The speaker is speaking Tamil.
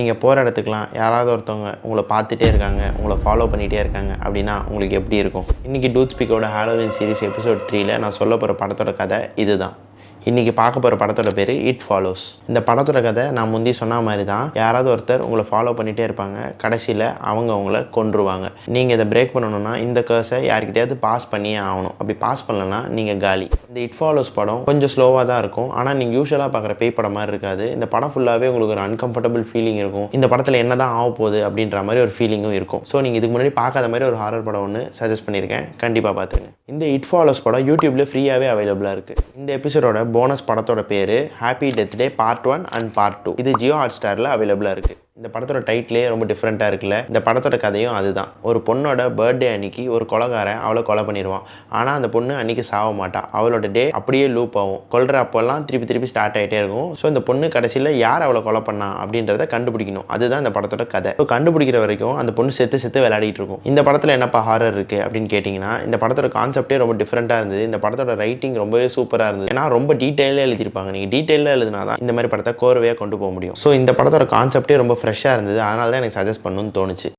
நீங்கள் போகிற இடத்துக்குலாம் யாராவது ஒருத்தவங்க உங்களை பார்த்துட்டே இருக்காங்க, உங்களை ஃபாலோ பண்ணிகிட்டே இருக்காங்க அப்படின்னா உங்களுக்கு எப்படி இருக்கும்? இன்றைக்கி டூத் ஸ்பீக்கோட ஹாலோவின் சீரிஸ் எபிசோட் 3ல் நான் சொல்ல போகிற படத்தோட கதை இதுதான். இன்றைக்கி பார்க்க போகிற படத்தோட பேர் இட் ஃபாலோஸ். இந்த படத்தோட கதை நான் முந்தி சொன்ன மாதிரி தான். யாராவது ஒருத்தர் உங்களை ஃபாலோ பண்ணிகிட்டே இருப்பாங்க, கடைசியில் அவங்க உங்களை கொன்றுவாங்க. நீங்கள் இதை பிரேக் பண்ணணும்னா இந்த கேர்ஸை யார்கிட்டையாவது பாஸ் பண்ணியே ஆகணும். அப்படி பாஸ் பண்ணலன்னா நீங்கள் காலி. இந்த இட் ஃபாலோஸ் படம் கொஞ்சம் ஸ்லோவாக தான் இருக்கும். ஆனால் நீங்கள் யூஸ்வலாக பார்க்குற பேய் படம் மாதிரி இருக்காது. இந்த படம் ஃபுல்லாகவே உங்களுக்கு ஒரு அன்கம்ஃபர்டபுள் ஃபீலிங் இருக்கும். இந்த படத்தில் என்ன தான் ஆக போகுது அப்படின்ற மாதிரி ஒரு ஃபீலிங்கும் இருக்கும். ஸோ நீங்கள் இதுக்கு முன்னாடி பார்க்காத மாதிரி ஒரு ஹாரர் படம் ஒன்று சஜஸ்ட் பண்ணியிருக்கேன், கண்டிப்பாக பார்த்துருங்க. இந்த இட் ஃபாலோஸ் படம் யூடியூப்ல ஃப்ரீயாகவே அவைலபிளாக இருக்குது. இந்த எபிசோடோட போனஸ் படத்தோட பேர் happy death day part 1 and part 2. இது ஜியோ ஹாட்ஸ்டாரில் அவைலபிளாக இருக்குது. இந்த படத்தோட டைட்டிலே ரொம்ப டிஃப்ரெண்ட்டாக இருக்குல்ல. இந்த படத்தோட கதையும் அதுதான். ஒரு பொண்ணோட பர்த்டே அன்னைக்கு ஒரு கொலைகாரன் அவளை கொலை பண்ணிடுவான். ஆனால் அந்த பொண்ணு அன்றைக்கி சாக மாட்டான். அவளோட டே அப்படியே லூப் ஆகும். கொல்ற அப்போல்லாம் திருப்பி ஸ்டார்ட் ஆகிட்டே இருக்கும். ஸோ இந்த பொண்ணு கடைசியில் யார் அவளை கொலை பண்ணா அப்படின்றத கண்டுபிடிக்கணும். அதுதான் இந்த படத்தோட கதை. ஸோ கண்டுபிடிக்கிற வரைக்கும் அந்த பொண்ணு செத்து விளையாடிட்டு இருக்கும். இந்த படத்தில் என்னப்பா ஹாரர் இருக்குது அப்படின்னு கேட்டிங்கன்னா, இந்த படத்தோட கான்செப்டே ரொம்ப டிஃப்ரெண்ட்டாக இருந்தது. இந்த படத்தோட ரைட்டிங் ரொம்பவே சூப்பராக இருந்தது. ஏன்னா ரொம்ப டீட்டெயிலாக எழுதியிருப்பாங்க. நீங்கள் டீட்டெயிலாக எழுதினா தான் இந்த மாதிரி படத்தை கோர்வையாக கொண்டு போக முடியும். ஸோ இந்த படத்தோட கான்செப்டே ரொம்ப ஃப்ரெஷ்ஷாக இருந்தது. அதனால தான் எனக்கு சஜஸ்ட் பண்ணணும்னு தோணுச்சு.